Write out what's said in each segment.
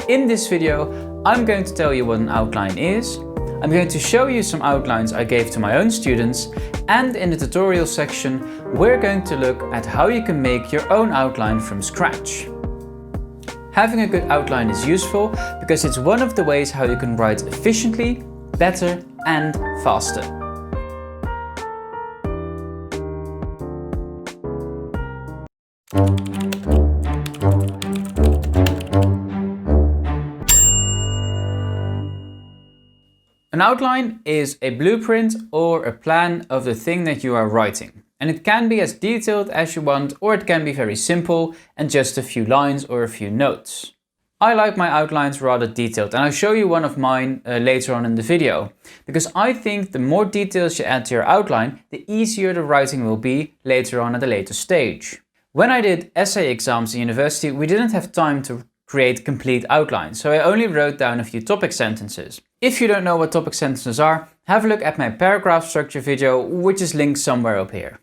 In this video, I'm going to tell you what an outline is, I'm going to show you some outlines I gave to my own students, and in the tutorial section, we're going to look at how you can make your own outline from scratch. Having a good outline is useful because it's one of the ways how you can write efficiently, better and faster. An outline is a blueprint or a plan of the thing that you are writing. And it can be as detailed as you want, or it can be very simple and just a few lines or a few notes. I like my outlines rather detailed, and I'll show you one of mine later on in the video. Because I think the more details you add to your outline, the easier the writing will be later on at a later stage. When I did essay exams in university, we didn't have time to create complete outlines, so I only wrote down a few topic sentences. If you don't know what topic sentences are, have a look at my paragraph structure video, which is linked somewhere up here.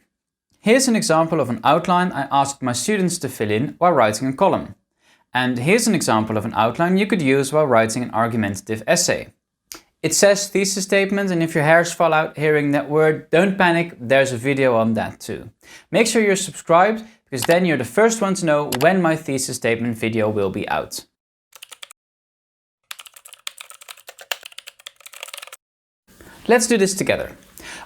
Here's an example of an outline I asked my students to fill in while writing a column. And here's an example of an outline you could use while writing an argumentative essay. It says thesis statement, and if your hairs fall out hearing that word, don't panic, there's a video on that too. Make sure you're subscribed, because then you're the first one to know when my thesis statement video will be out. Let's do this together.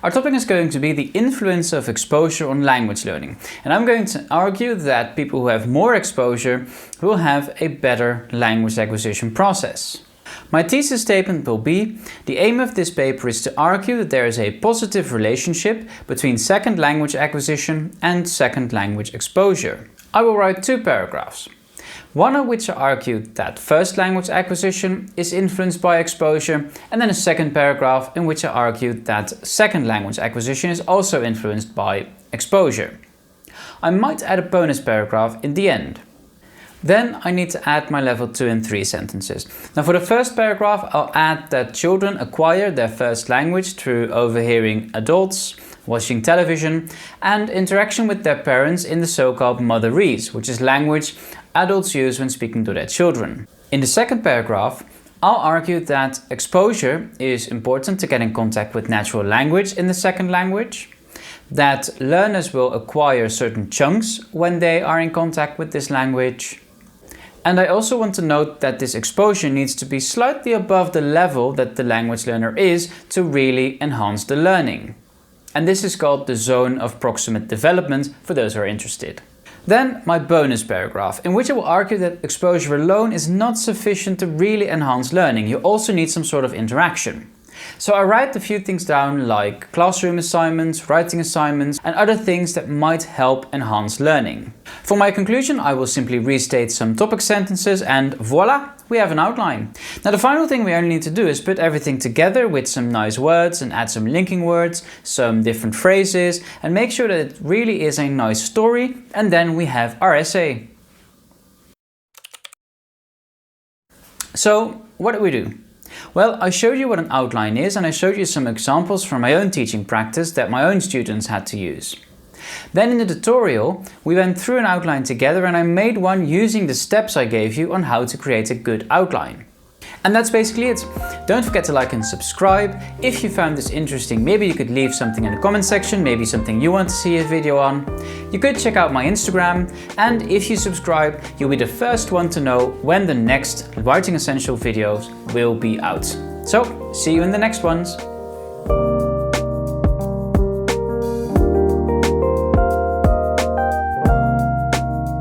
Our topic is going to be the influence of exposure on language learning. And I'm going to argue that people who have more exposure will have a better language acquisition process. My thesis statement will be, the aim of this paper is to argue that there is a positive relationship between second language acquisition and second language exposure. I will write two paragraphs. One of which I argued that first language acquisition is influenced by exposure, and then a second paragraph in which I argued that second language acquisition is also influenced by exposure. I might add a bonus paragraph in the end. Then I need to add my level 2 and 3 sentences. Now for the first paragraph, I'll add that children acquire their first language through overhearing adults, watching television, and interaction with their parents in the so-called motherese, which is language adults use when speaking to their children. In the second paragraph, I'll argue that exposure is important to get in contact with natural language in the second language, that learners will acquire certain chunks when they are in contact with this language, and I also want to note that this exposure needs to be slightly above the level that the language learner is to really enhance the learning. And this is called the zone of proximate development for those who are interested. Then my bonus paragraph, in which I will argue that exposure alone is not sufficient to really enhance learning. You also need some sort of interaction. So I write a few things down like classroom assignments, writing assignments, and other things that might help enhance learning. For my conclusion, I will simply restate some topic sentences and voila, we have an outline. Now the final thing we only need to do is put everything together with some nice words and add some linking words, some different phrases, and make sure that it really is a nice story, and then we have our essay. So what do we do? Well, I showed you what an outline is, and I showed you some examples from my own teaching practice that my own students had to use. Then in the tutorial, we went through an outline together, and I made one using the steps I gave you on how to create a good outline. And that's basically it. Don't forget to like and subscribe. If you found this interesting, maybe you could leave something in the comment section, maybe something you want to see a video on. You could check out my Instagram, and if you subscribe, you'll be the first one to know when the next Writing Essential videos will be out. So, see you in the next ones.